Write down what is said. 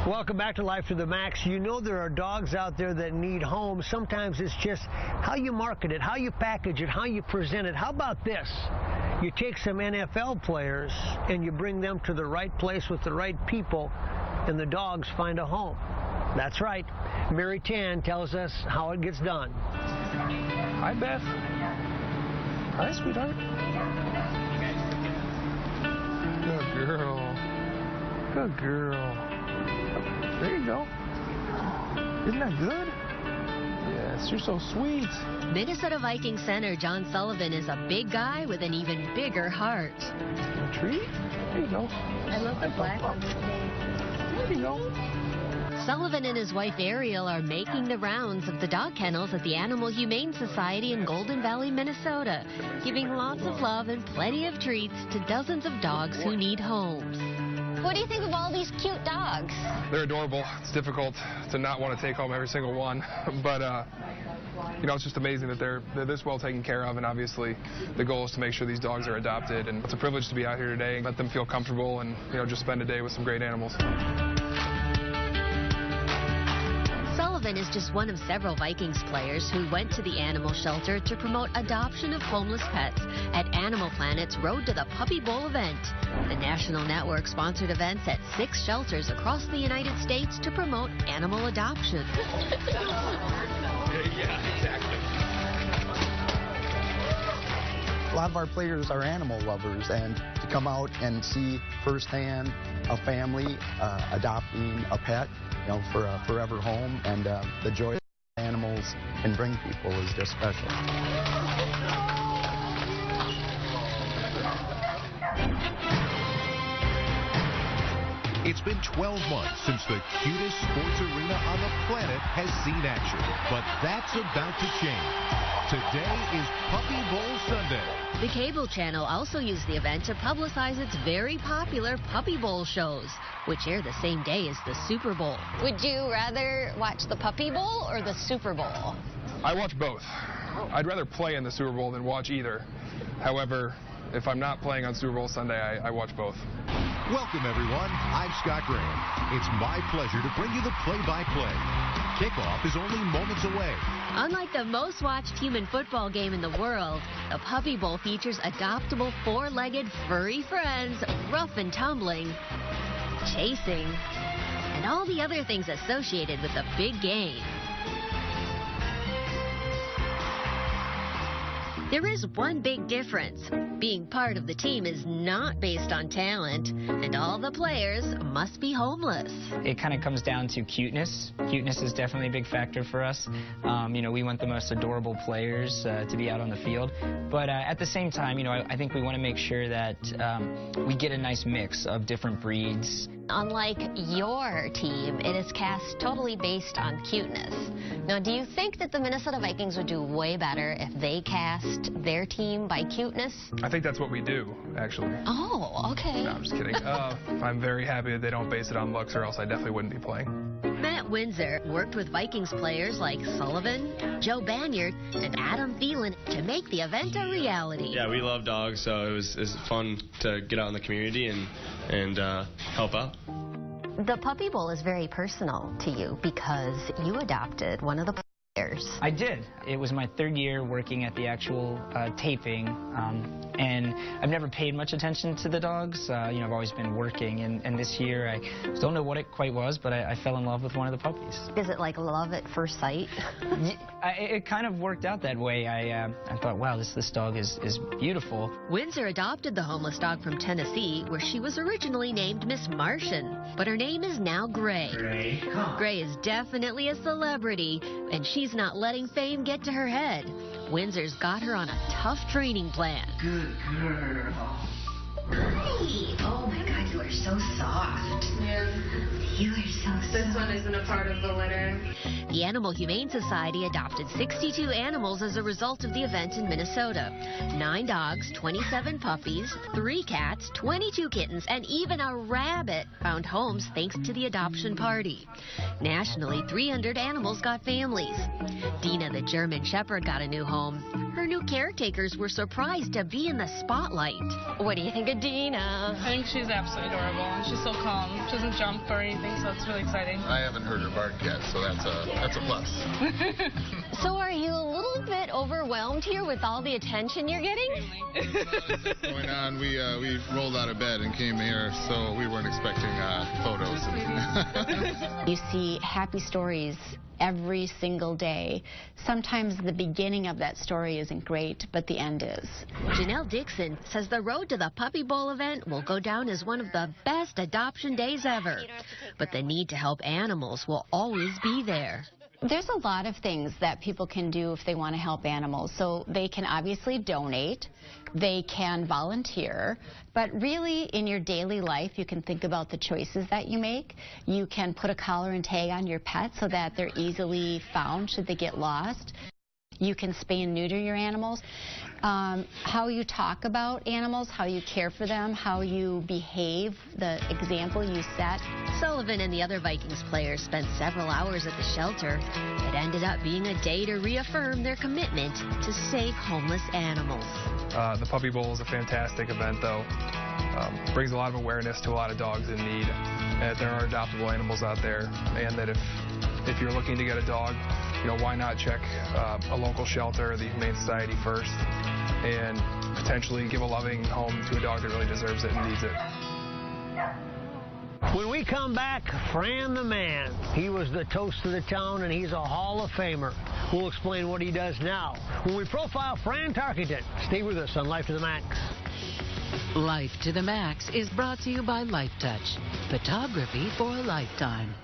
Welcome back to Life to the Max. You know there are dogs out there that need homes. Sometimes it's just how you market it, how you package it, how you present it. How about this? You take some NFL players and you bring them to the right place with the right people, and the dogs find a home. That's right. Mary Tan tells us how it gets done. Hi, Beth. Hi, sweetheart. Good girl. Good girl. There you go. Isn't that good? Yes, you're so sweet. Minnesota Vikings center John Sullivan is a big guy with an even bigger heart. A treat? There you go. I love the black one today. There you go. Sullivan and his wife Ariel are making the rounds of the dog kennels at the Animal Humane Society in Golden Valley, Minnesota, giving lots of love and plenty of treats to dozens of dogs who need homes. What do you think of all these cute dogs? They're adorable. It's difficult to not want to take home every single one, but you know, it's just amazing that they're this well taken care of, and obviously the goal is to make sure these dogs are adopted, and it's a privilege to be out here today and let them feel comfortable and, you know, just spend a day with some great animals. Sullivan is just one of several Vikings players who went to the animal shelter to promote adoption of homeless pets at Animal Planet's Road to the Puppy Bowl event. The national network sponsored events at 6 shelters across the United States to promote animal adoption. Yeah, exactly. A lot of our players are animal lovers, and to come out and see firsthand a family adopting a pet, you know, for a forever home, and the joy animals can bring people is just special. It's been 12 months since the cutest sports arena on the planet has seen action, but that's about to change. Today is Puppy Bowl Sunday. The cable channel also used the event to publicize its very popular Puppy Bowl shows, which air the same day as the Super Bowl. Would you rather watch the Puppy Bowl or the Super Bowl? I watch both. I'd rather play in the Super Bowl than watch either. However, if I'm not playing on Super Bowl Sunday, I watch both. Welcome, everyone. I'm Scott Graham. It's my pleasure to bring you the play-by-play. Kickoff is only moments away. Unlike the most watched human football game in the world, the Puppy Bowl features adoptable 4-legged furry friends, rough and tumbling, chasing, and all the other things associated with the big game. There is one big difference. Being part of the team is not based on talent, and all the players must be homeless. It kind of comes down to cuteness. Cuteness is definitely a big factor for us. You know, we want the most adorable players to be out on the field. But at the same time, you know, I think we want to make sure that we get a nice mix of different breeds. Unlike your team, it is cast totally based on cuteness. Now, do you think that the Minnesota Vikings would do way better if they cast their team by cuteness? I think that's what we do, actually. Oh, okay. No, I'm just kidding. I'm very happy that they don't base it on looks, or else I definitely wouldn't be playing. Matt Windsor worked with Vikings players like Sullivan, Joe Banyard, and Adam Thielen to make the event a reality. Yeah, we love dogs, so it was fun to get out in the community and help out. The Puppy Bowl is very personal to you because you adopted one of the players. I did. It was my 3rd year working at the actual taping, and I've never paid much attention to the dogs. You know, I've always been working, and this year I don't know what it quite was, but I fell in love with one of the puppies. Is it like love at first sight? It kind of worked out that way. I thought, wow, this dog is beautiful. Windsor adopted the homeless dog from Tennessee, where she was originally named Miss Martian, but her name is now Gray. Gray is definitely a celebrity, and she's not letting fame get to her head. Windsor's got her on a tough training plan. Good girl. Hi. Oh my God, you are so soft. Yeah. You are so soft. This one isn't a part of the litter. The Animal Humane Society adopted 62 animals as a result of the event in Minnesota. 9 dogs, 27 puppies, 3 cats, 22 kittens, and even a rabbit found homes thanks to the adoption party. Nationally, 300 animals got families. Dina, the German Shepherd, got a new home. her new caretakers were surprised to be in the spotlight. What do you think of Dina? I think she's absolutely adorable, and she's so calm. She doesn't jump or anything, so it's really exciting. I haven't heard her bark yet, so that's a plus. So are you a little bit overwhelmed here with all the attention you're getting? Going on, we rolled out of bed and came here, so we weren't expecting photos. You see happy stories every single day. Sometimes the beginning of that story isn't great, but the end is. Janelle Dixon says the road to the Puppy Bowl event will go down as one of the best adoption days ever. But the need to help animals will always be there. There's a lot of things that people can do if they want to help animals. So they can obviously donate, they can volunteer, but really in your daily life you can think about the choices that you make. You can put a collar and tag on your pet so that they're easily found should they get lost. You can spay and neuter your animals. How you talk about animals, how you care for them, how you behave, the example you set. Sullivan and the other Vikings players spent several hours at the shelter. It ended up being a day to reaffirm their commitment to save homeless animals. The Puppy Bowl is a fantastic event, though. Brings a lot of awareness to a lot of dogs in need. That there are adoptable animals out there, and that if you're looking to get a dog, why not check a local shelter or the Humane Society first and potentially give a loving home to a dog that really deserves it and needs it. When we come back, Fran the Man. He was the toast of the town, and he's a Hall of Famer. We'll explain what he does now when we profile Fran Tarkenton. Stay with us on Life to the Max. Life to the Max is brought to you by Life Touch. Photography for a lifetime.